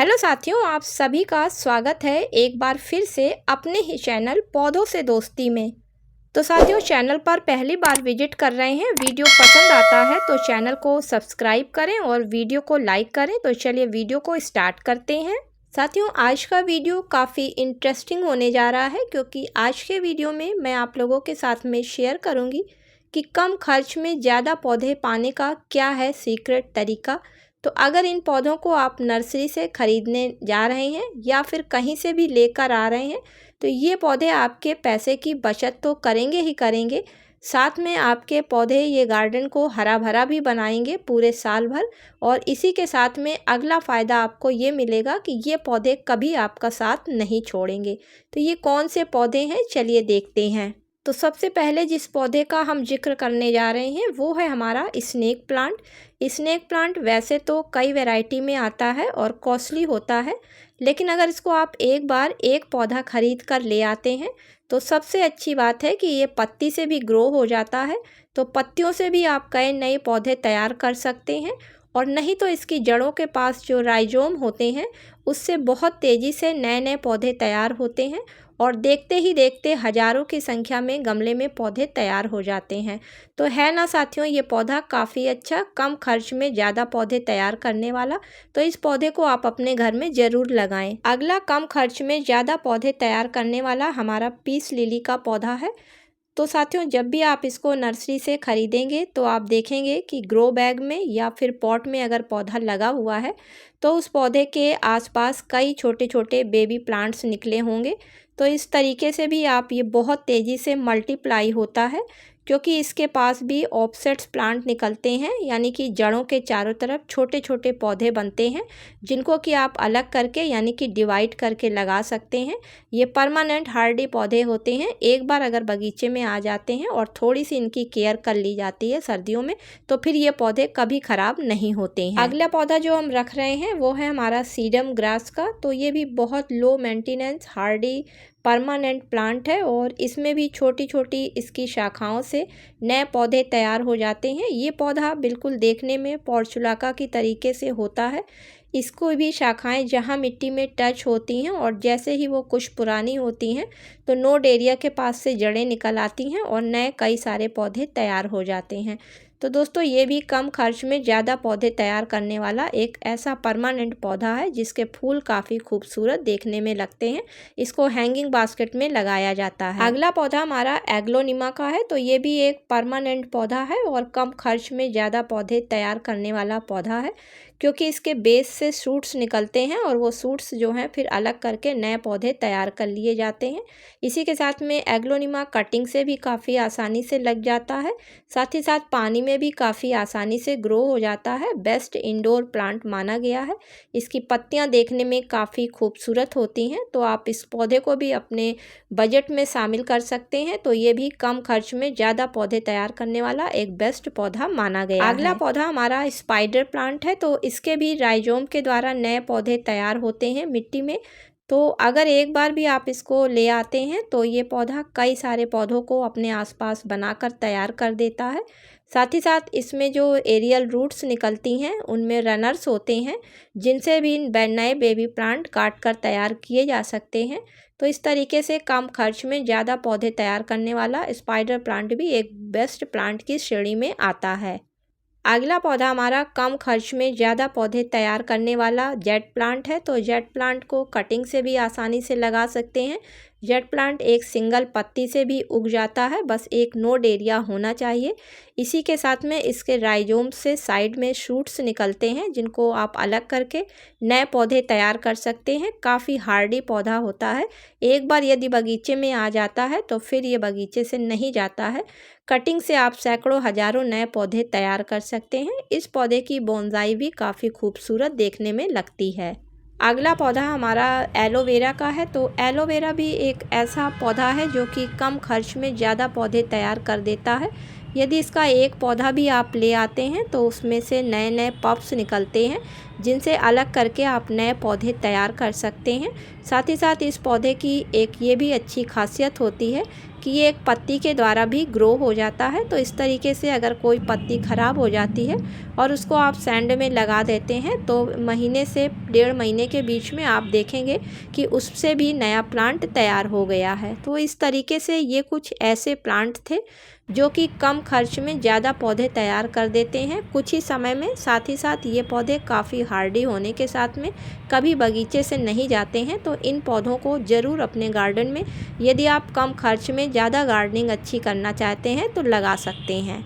Hello साथियों, आप सभी का स्वागत है एक बार फिर से अपने ही चैनल पौधों से दोस्ती में। तो साथियों, चैनल पर पहली बार विजिट कर रहे हैं, वीडियो पसंद आता है तो चैनल को सब्सक्राइब करें और वीडियो को लाइक करें। तो चलिए वीडियो को स्टार्ट करते हैं। साथियों, आज का वीडियो काफ़ी इंटरेस्टिंग होने जा रहा है क्योंकि आज के वीडियो में मैं आप लोगों के साथ में शेयर करूँगी कि कम खर्च में ज़्यादा पौधे पाने का क्या है सीक्रेट तरीका। तो अगर इन पौधों को आप नर्सरी से ख़रीदने जा रहे हैं या फिर कहीं से भी लेकर आ रहे हैं तो ये पौधे आपके पैसे की बचत तो करेंगे ही करेंगे, साथ में आपके पौधे ये गार्डन को हरा भरा भी बनाएंगे पूरे साल भर। और इसी के साथ में अगला फ़ायदा आपको ये मिलेगा कि ये पौधे कभी आपका साथ नहीं छोड़ेंगे। तो ये कौन से पौधे हैं, चलिए देखते हैं। तो सबसे पहले जिस पौधे का हम जिक्र करने जा रहे हैं वो है हमारा स्नेक प्लांट। स्नेक प्लांट वैसे तो कई वैरायटी में आता है और कॉस्टली होता है, लेकिन अगर इसको आप एक बार एक पौधा खरीद कर ले आते हैं तो सबसे अच्छी बात है कि ये पत्ती से भी ग्रो हो जाता है। तो पत्तियों से भी आप कई नए पौधे तैयार कर सकते हैं, और नहीं तो इसकी जड़ों के पास जो राइजोम होते हैं उससे बहुत तेज़ी से नए नए पौधे तैयार होते हैं और देखते ही देखते हज़ारों की संख्या में गमले में पौधे तैयार हो जाते हैं। तो है ना साथियों, ये पौधा काफ़ी अच्छा, कम खर्च में ज़्यादा पौधे तैयार करने वाला। तो इस पौधे को आप अपने घर में ज़रूर लगाएं। अगला कम खर्च में ज़्यादा पौधे तैयार करने वाला हमारा पीस लिली का पौधा है। तो साथियों, जब भी आप इसको नर्सरी से ख़रीदेंगे तो आप देखेंगे कि ग्रो बैग में या फिर पॉट में अगर पौधा लगा हुआ है तो उस पौधे के आसपास कई छोटे छोटे बेबी प्लांट्स निकले होंगे। तो इस तरीके से भी आप ये बहुत तेज़ी से मल्टीप्लाई होता है क्योंकि इसके पास भी ऑफसेट्स प्लांट निकलते हैं, यानी कि जड़ों के चारों तरफ छोटे छोटे पौधे बनते हैं जिनको कि आप अलग करके यानी कि डिवाइड करके लगा सकते हैं। ये परमानेंट हार्डी पौधे होते हैं। एक बार अगर बगीचे में आ जाते हैं और थोड़ी सी इनकी केयर कर ली जाती है सर्दियों में तो फिर ये पौधे कभी ख़राब नहीं होते हैं। अगला पौधा जो हम रख रहे हैं वो है हमारा सीडम ग्रास का। तो ये भी बहुत low maintenance Hardy permanent plant है और इसमें भी छोटी छोटी इसकी शाखाओं से नए पौधे तैयार हो जाते हैं। ये पौधा बिल्कुल देखने में पोर्चुलाका की तरीके से होता है। इसको भी शाखाएं जहां मिट्टी में टच होती हैं और जैसे ही वो कुछ पुरानी होती हैं तो नोड एरिया के पास से जड़ें निकल आती हैं और नए कई सारे पौधे तैयार हो जाते हैं। तो दोस्तों, ये भी कम खर्च में ज़्यादा पौधे तैयार करने वाला एक ऐसा परमानेंट पौधा है जिसके फूल काफ़ी खूबसूरत देखने में लगते हैं। इसको हैंगिंग बास्केट में लगाया जाता है। अगला पौधा हमारा एग्लोनिमा का है। तो ये भी एक परमानेंट पौधा है और कम खर्च में ज़्यादा पौधे तैयार करने वाला पौधा है क्योंकि इसके बेस से सूट्स निकलते हैं और वो सूट्स जो हैं फिर अलग करके नए पौधे तैयार कर लिए जाते हैं। इसी के साथ में एग्लोनिमा कटिंग से भी काफ़ी आसानी से लग जाता है, साथ ही साथ पानी में भी काफ़ी आसानी से ग्रो हो जाता है। बेस्ट इंडोर प्लांट माना गया है। इसकी पत्तियां देखने में काफ़ी खूबसूरत होती हैं, तो आप इस पौधे को भी अपने बजट में शामिल कर सकते हैं। तो ये भी कम खर्च में ज़्यादा पौधे तैयार करने वाला एक बेस्ट पौधा माना गया है। अगला पौधा हमारा स्पाइडर प्लांट है। तो इसके भी राइजोम के द्वारा नए पौधे तैयार होते हैं मिट्टी में। तो अगर एक बार भी आप इसको ले आते हैं तो ये पौधा कई सारे पौधों को अपने आसपास बनाकर तैयार कर देता है। साथ ही साथ इसमें जो एरियल रूट्स निकलती हैं उनमें रनर्स होते हैं जिनसे भी नए बेबी प्लांट काट कर तैयार किए जा सकते हैं। तो इस तरीके से कम खर्च में ज़्यादा पौधे तैयार करने वाला स्पाइडर प्लांट भी एक बेस्ट प्लांट की श्रेणी में आता है। अगला पौधा हमारा कम खर्च में ज़्यादा पौधे तैयार करने वाला जेट प्लांट है। तो जेट प्लांट को कटिंग से भी आसानी से लगा सकते हैं। जेट प्लांट एक सिंगल पत्ती से भी उग जाता है, बस एक नोड एरिया होना चाहिए। इसी के साथ में इसके राइजोम से साइड में शूट्स निकलते हैं जिनको आप अलग करके नए पौधे तैयार कर सकते हैं। काफ़ी हार्डी पौधा होता है। एक बार यदि बगीचे में आ जाता है तो फिर ये बगीचे से नहीं जाता है। कटिंग से आप सैकड़ों हजारों नए पौधे तैयार कर सकते हैं। इस पौधे की बोनसाई भी काफ़ी खूबसूरत देखने में लगती है। अगला पौधा हमारा एलोवेरा का है। तो एलोवेरा भी एक ऐसा पौधा है जो कि कम खर्च में ज़्यादा पौधे तैयार कर देता है। यदि इसका एक पौधा भी आप ले आते हैं तो उसमें से नए नए पप्स निकलते हैं जिनसे अलग करके आप नए पौधे तैयार कर सकते हैं। साथ ही साथ इस पौधे की एक ये भी अच्छी खासियत होती है कि ये एक पत्ती के द्वारा भी ग्रो हो जाता है। तो इस तरीके से अगर कोई पत्ती ख़राब हो जाती है और उसको आप सैंड में लगा देते हैं तो महीने से 1.5 महीने के बीच में आप देखेंगे कि उससे भी नया प्लांट तैयार हो गया है। तो इस तरीके से ये कुछ ऐसे प्लांट थे जो कि कम खर्च में ज़्यादा पौधे तैयार कर देते हैं कुछ ही समय में। साथ ही साथ ये पौधे काफ़ी हार्डी होने के साथ में कभी बगीचे से नहीं जाते हैं। तो इन पौधों को ज़रूर अपने गार्डन में, यदि आप कम खर्च में ज़्यादा गार्डनिंग अच्छी करना चाहते हैं तो लगा सकते हैं।